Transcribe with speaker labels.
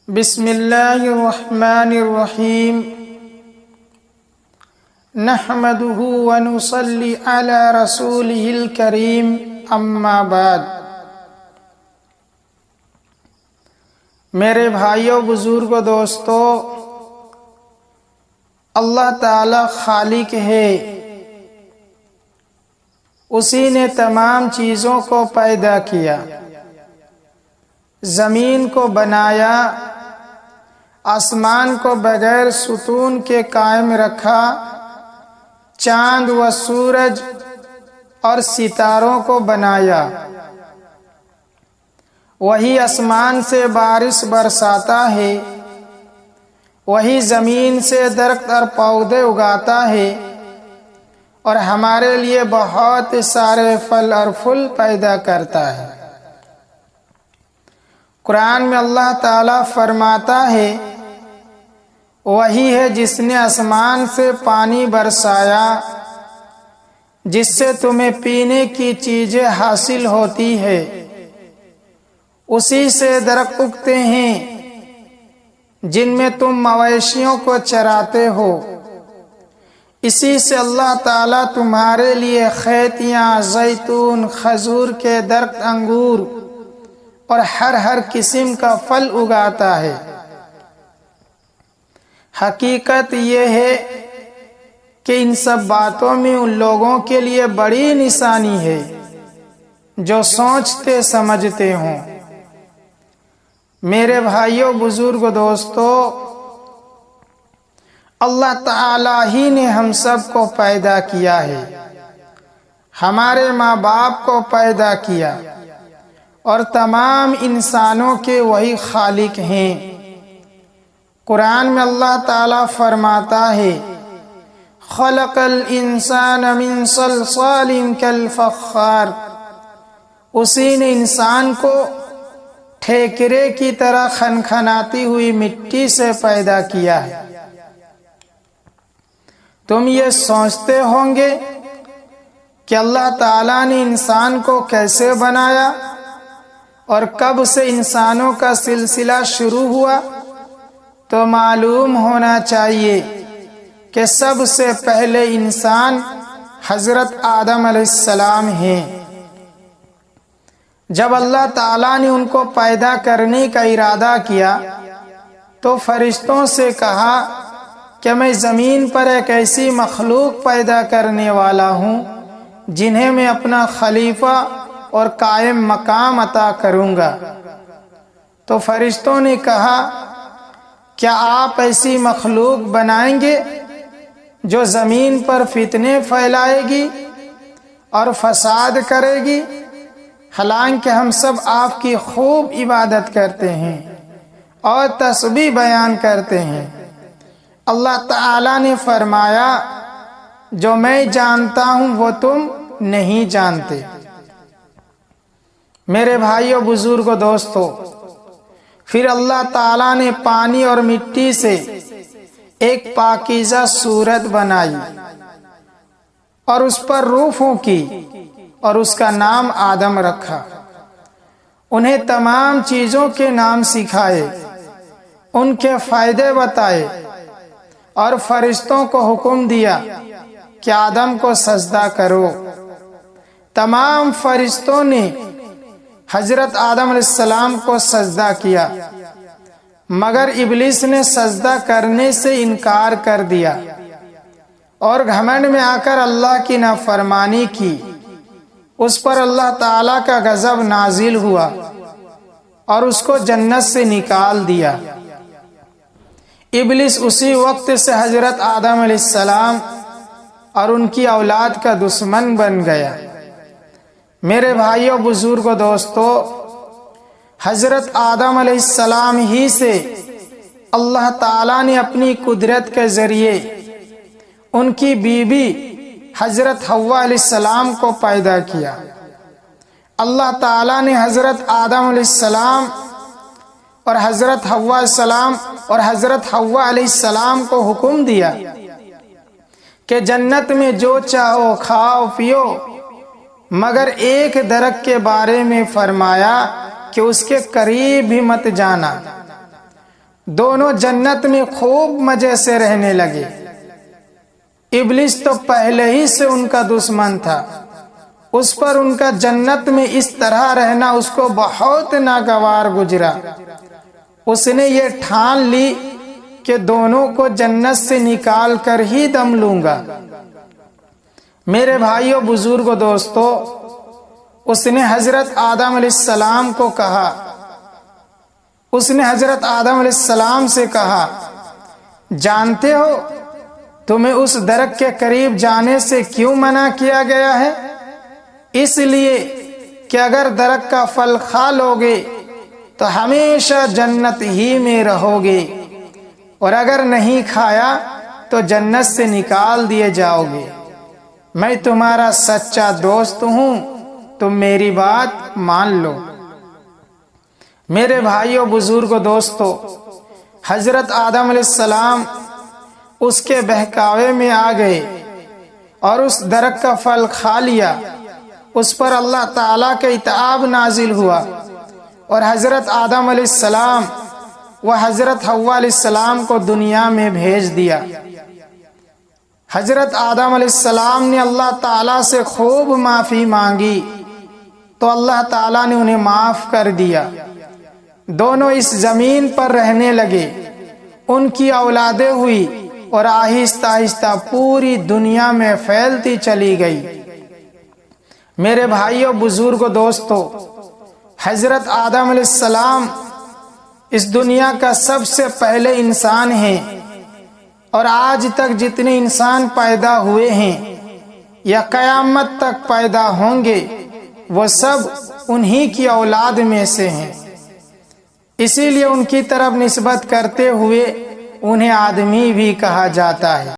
Speaker 1: بسم اللہ الرحمن الرحیم نحمده ونصلی علی رسولہ الکریم اما بعد۔ میرے بھائیوں، بزرگوں، دوستو، اللہ تعالی خالق ہے۔ اسی نے تمام چیزوں کو پیدا کیا، زمین کو بنایا، آسمان کو بغیر ستون کے قائم رکھا، چاند و سورج اور ستاروں کو بنایا۔ وہی آسمان سے بارش برساتا ہے، وہی زمین سے درخت اور پودے اگاتا ہے، اور ہمارے لیے بہت سارے پھل اور پھول پیدا کرتا ہے۔ قرآن میں اللہ تعالیٰ فرماتا ہے، وہی ہے جس نے آسمان سے پانی برسایا، جس سے تمہیں پینے کی چیزیں حاصل ہوتی ہے، اسی سے درخت اگتے ہیں جن میں تم مویشیوں کو چراتے ہو، اسی سے اللہ تعالیٰ تمہارے لیے کھیتیاں، زیتون، کھجور کے درخت، انگور اور ہر قسم کا پھل اگاتا ہے۔ حقیقت یہ ہے کہ ان سب باتوں میں ان لوگوں کے لیے بڑی نشانی ہے جو سوچتے سمجھتے ہوں۔ میرے بھائیوں، بزرگوں، دوستو، اللہ تعالی ہی نے ہم سب کو پیدا کیا ہے، ہمارے ماں باپ کو پیدا کیا، اور تمام انسانوں کے وہی خالق ہیں۔ قرآن میں اللہ تعالیٰ فرماتا ہے، خلق الانسان من صلصال کالفخار، اسی نے انسان کو ٹھیکرے کی طرح کھنکھناتی ہوئی مٹی سے پیدا کیا ہے۔ تم یہ سوچتے ہوں گے کہ اللہ تعالیٰ نے انسان کو کیسے بنایا اور کب سے انسانوں کا سلسلہ شروع ہوا؟ تو معلوم ہونا چاہیے کہ سب سے پہلے انسان حضرت آدم علیہ السلام ہیں۔ جب اللہ تعالیٰ نے ان کو پیدا کرنے کا ارادہ کیا تو فرشتوں سے کہا کہ میں زمین پر ایک ایسی مخلوق پیدا کرنے والا ہوں جنہیں میں اپنا خلیفہ اور قائم مقام عطا کروں گا۔ تو فرشتوں نے کہا، کیا آپ ایسی مخلوق بنائیں گے جو زمین پر فتنے پھیلائے گی اور فساد کرے گی؟ حالانکہ ہم سب آپ کی خوب عبادت کرتے ہیں اور تسبیح بیان کرتے ہیں۔ اللہ تعالیٰ نے فرمایا، جو میں جانتا ہوں وہ تم نہیں جانتے۔ میرے بھائیوں، بزرگوں، دوستو، پھر اللہ تعالیٰ نے پانی اور مٹی سے ایک پاکیزہ صورت بنائی اور اس پر روح پھونکی اور اس کا نام آدم رکھا۔ انہیں تمام چیزوں کے نام سکھائے، ان کے فائدے بتائے، اور فرشتوں کو حکم دیا کہ آدم کو سجدہ کرو۔ تمام فرشتوں نے حضرت آدم علیہ السلام کو سجدہ کیا، مگر ابلیس نے سجدہ کرنے سے انکار کر دیا اور گھمنڈ میں آ کر اللہ کی نافرمانی کی۔ اس پر اللہ تعالیٰ کا غضب نازل ہوا اور اس کو جنت سے نکال دیا۔ ابلیس اسی وقت سے حضرت آدم علیہ السلام اور ان کی اولاد کا دشمن بن گیا۔ میرے بھائیوں، بزرگوں، دوستو، حضرت آدم علیہ السلام ہی سے اللہ تعالیٰ نے اپنی قدرت کے ذریعے ان کی بیوی حضرت حوا علیہ السلام کو پیدا کیا۔ اللہ تعالیٰ نے حضرت آدم علیہ السلام اور حضرت حوا علیہ السلام کو حکم دیا کہ جنت میں جو چاہو کھاؤ پیو، مگر ایک درخت کے بارے میں فرمایا کہ اس کے قریب بھی مت جانا، دونوں جنت میں خوب مزے سے رہنے لگے۔ ابلیس تو پہلے ہی سے ان کا دشمن تھا، اس پر ان کا جنت میں اس طرح رہنا اس کو بہت ناگوار گزرا۔ اس نے یہ ٹھان لی کہ دونوں کو جنت سے نکال کر ہی دم لوں گا۔ میرے بھائیوں، بزرگوں، دوستو، اس نے حضرت آدم علیہ السلام کو کہا، اس نے حضرت آدم علیہ السلام سے کہا، جانتے ہو تمہیں اس درخت کے قریب جانے سے کیوں منع کیا گیا ہے؟ اس لیے کہ اگر درخت کا پھل کھا لوگے تو ہمیشہ جنت ہی میں رہو گے، اور اگر نہیں کھایا تو جنت سے نکال دیے جاؤ گے۔ میں تمہارا سچا دوست ہوں، تم میری بات مان لو۔ میرے بھائیوں، بزرگوں، دوستو، حضرت آدم علیہ السلام اس کے بہکاوے میں آ گئے اور اس درخت کا پھل کھا لیا۔ اس پر اللہ تعالیٰ کا عتاب نازل ہوا اور حضرت آدم علیہ السلام و حضرت حوا علیہ السلام کو دنیا میں بھیج دیا۔ حضرت آدم علیہ السلام نے اللہ تعالیٰ سے خوب معافی مانگی تو اللہ تعالیٰ نے انہیں معاف کر دیا۔ دونوں اس زمین پر رہنے لگے، ان کی اولادیں ہوئی اور آہستہ آہستہ پوری دنیا میں پھیلتی چلی گئی۔ میرے بھائیوں، بزرگوں، دوستو، حضرت آدم علیہ السلام اس دنیا کا سب سے پہلے انسان ہیں، اور آج تک جتنے انسان پیدا ہوئے ہیں یا قیامت تک پیدا ہوں گے وہ سب انہی کی اولاد میں سے ہیں۔ اسی لیے ان کی طرف نسبت کرتے ہوئے انہیں آدمی بھی کہا جاتا ہے۔